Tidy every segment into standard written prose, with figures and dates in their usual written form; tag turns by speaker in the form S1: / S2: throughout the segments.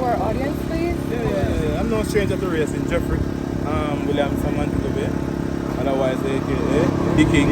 S1: our audience, please?
S2: Yeah. I'm no stranger to racing. Jeffrey Williams from Montego Bay. Otherwise, aka The King.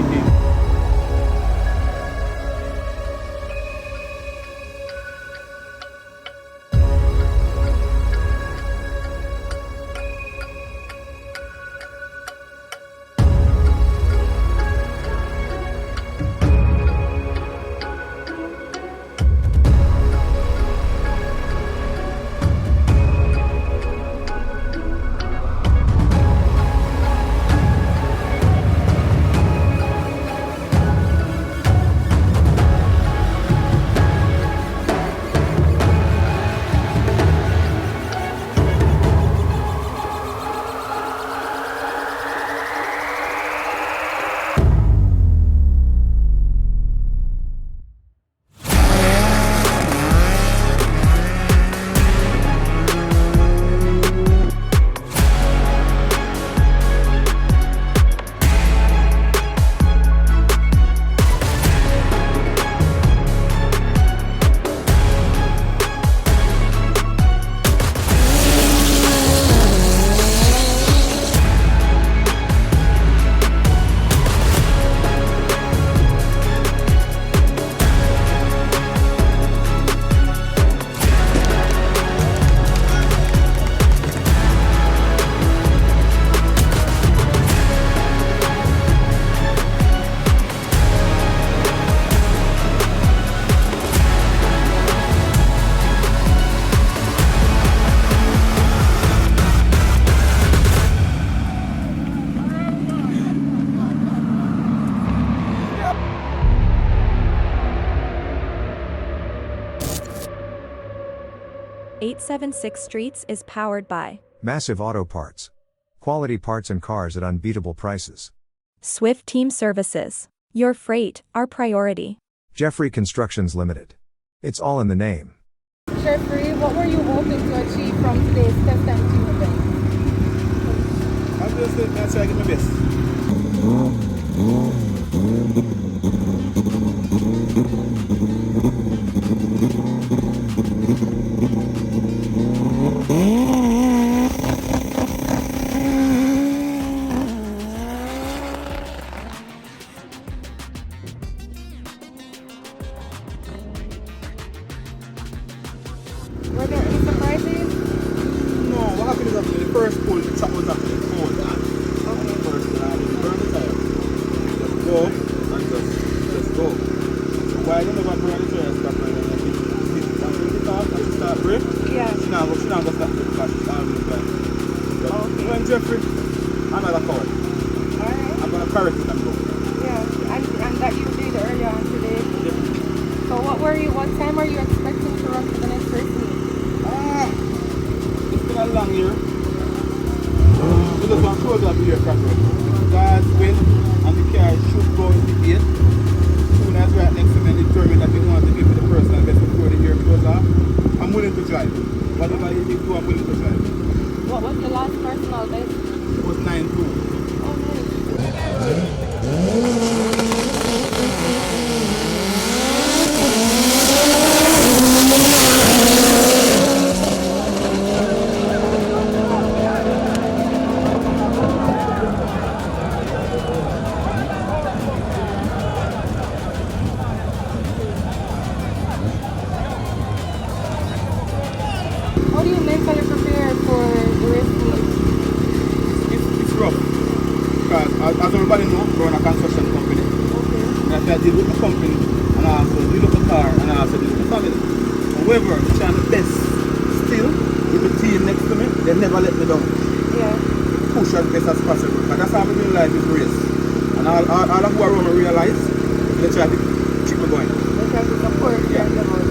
S3: .876 Streets is powered by
S4: Massive Auto Parts. Quality parts and cars at unbeatable prices.
S3: Swift Team Services. Your freight, our priority.
S4: Jeffrey Constructions Limited. It's all in the name.
S1: Jeffrey, what were you hoping to achieve from today's test and tune event?
S2: I'm just going to try to get my best.
S1: Were there any surprises?
S2: No, what happened is actually the first pull, the track was actually cold.
S1: Okay.
S2: The first you burn the tire. Just go and just go. So while you never burn the tire, stop and then you hit it off and you start brake.
S1: Yeah.
S2: She now go stop it because she's already blind.
S1: Okay.
S2: When Jeffrey, another car.
S1: Alright.
S2: I'm gonna correct it and go.
S1: Yeah, and that you did earlier on today.
S2: Yeah.
S1: So what time are you expecting to run for the next race meet?
S2: It's been a long year. We just want to close up the year properly. God's will and the car should go in the gate. Soon as we're at next to me determined that we want to give me the personal best before the year goes off, I'm willing to drive. Whatever you do, I'm willing to drive.
S1: What was the last personal best?
S2: It was 9-2.
S1: Oh, nice. How do you mentally prepare for the race meet?
S2: It's rough. Because as everybody knows, we're a construction company.
S1: Okay.
S2: And I deal with the company and I also deal with the car and I also deal with the family. However, I'm trying the best still with the team next to me. They never let me down.
S1: Yeah.
S2: Push as best as possible. But that's how we do life is race. And all of who are around me realize they try to keep me going.
S1: They try to support you and them all.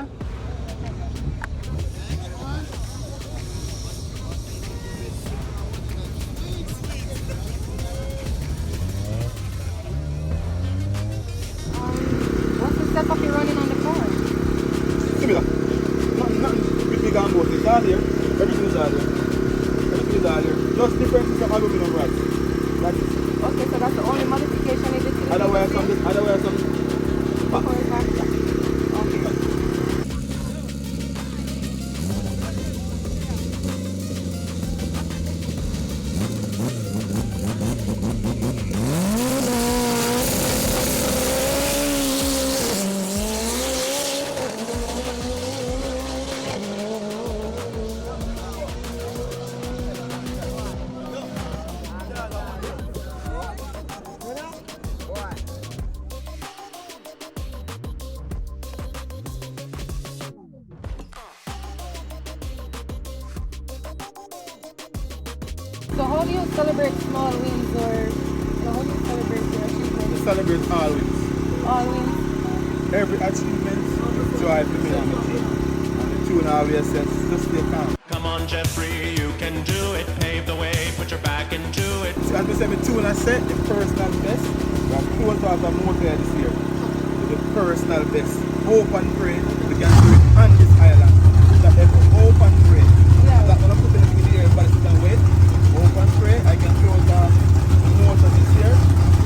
S2: man.
S1: What's the setup you're running on the car?
S2: Similar. Nothing with big and both. It's all here. Everything is all here. Everything is all here. Just difference is some aluminum rods. That's it.
S1: Okay, so that's the only modification it is to the
S2: Otherwise, some.
S1: before it's back. Okay. So how do you celebrate small wins or how do you celebrate your achievements?
S2: We celebrate all wins.
S1: All wins?
S2: Every achievement, joy for me and my team. And the tune always says, just stay calm.
S5: Come on, Jeffrey, you can do it. Pave the way, put your back into it.
S2: As I said, my tune I said, the personal best. We have 2 hours of motor this year. The personal best. Hope and pray we can do it on this island. That ever. Hope and pray.
S1: Yeah.
S2: That when I put it in the air, everybody sit and wait. Hope and pray I can close the motor this year.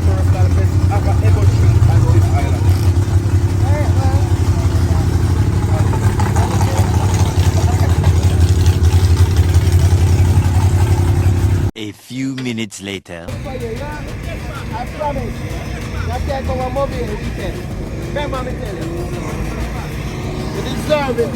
S2: Personal best ever tree on this island.
S1: Alright, well.
S6: A few minutes later.
S7: I promise. You can't go on mobile the weekend. Remember me tell you. You deserve it,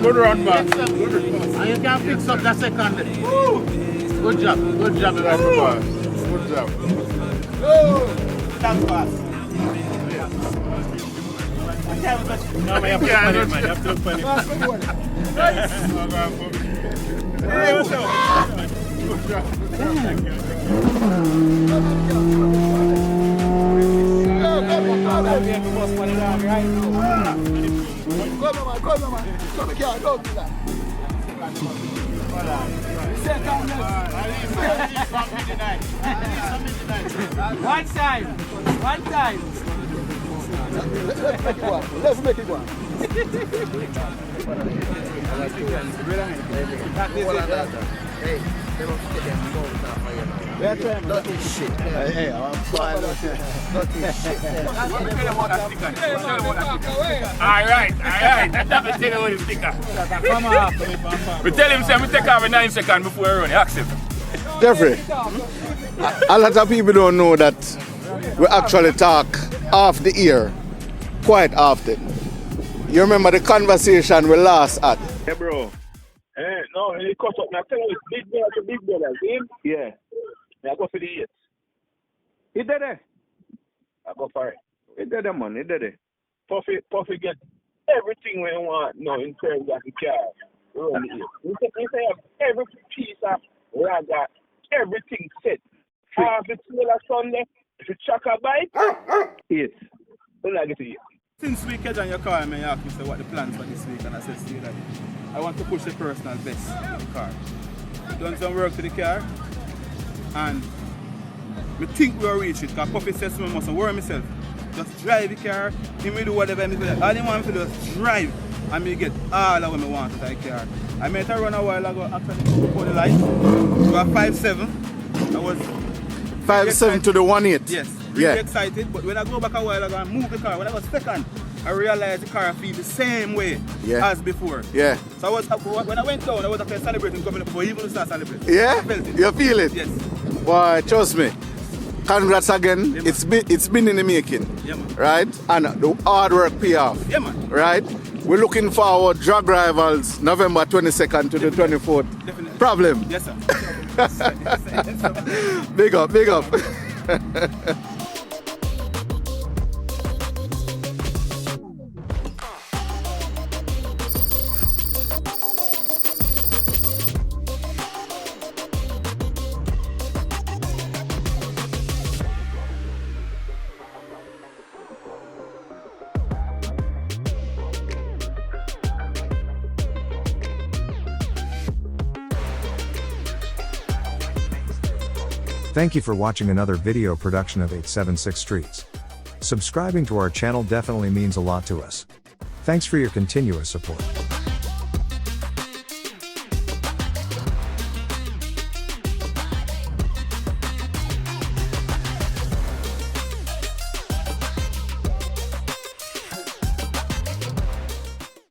S2: Good run, man.
S7: And you can fix up the second. Good job,
S2: Good job.
S7: That's fast.
S5: No, man, you have to look funny, man. You have to look funny.
S2: Hey, what's up? Good job.
S7: One time.
S2: Let's make it one. Hey, I'm fine.
S5: Alright. Let me tell you what the sticker. We tell him, say, we take off in 9 seconds before we run. You accept.
S8: Jeffrey, a lot of people don't know that we actually talk off the ear quite often. You remember the conversation we last at?
S9: Hey, bro. No, he cut up. I tell you, it's big brother to big brother. See him? Yeah. I go for the 8. He did it. I go for it. He did it, man. He did it. Puffy get everything we want now in terms of the car. You say have every piece of ragga, everything set. Half the trailer Sunday, if you chuck a bike, 8. Don't like it to you.
S2: Since we catch on your car, I asked me what the plans for this week, and I said to you that I want to push the personal best in the car. Done some work to the car, and we think we'll reach it, because Puffy says to me, I mustn't worry myself. Just drive the car, he may do whatever I do. All he want me to do is drive, and me get all of what I want out of the car. I made a run a while ago, actually, before the light. We were 5.7. I was
S8: 5.7 to the 1.8.
S2: Yes, really excited, but when I go back a while ago and move the car, when I was second, I realized the car feels the same way as before.
S8: Yeah.
S2: So I was, when I went down, I was actually celebrating coming up before even to start celebrating.
S8: Yeah?
S2: I felt it.
S8: You feel it?
S2: Yes.
S8: Boy, trust me. Congrats again.
S2: Yeah,
S8: it's been in the making.
S2: Yeah, man.
S8: Right? And the hard work pay off.
S2: Yeah, man.
S8: Right? We're looking forward Drag Rivals November 22nd to the 24th.
S2: Definitely.
S8: Problem?
S2: Yes, sir.
S8: Big up, big up.
S4: Thank you for watching another video production of 876 Streets. Subscribing to our channel definitely means a lot to us. Thanks for your continuous support.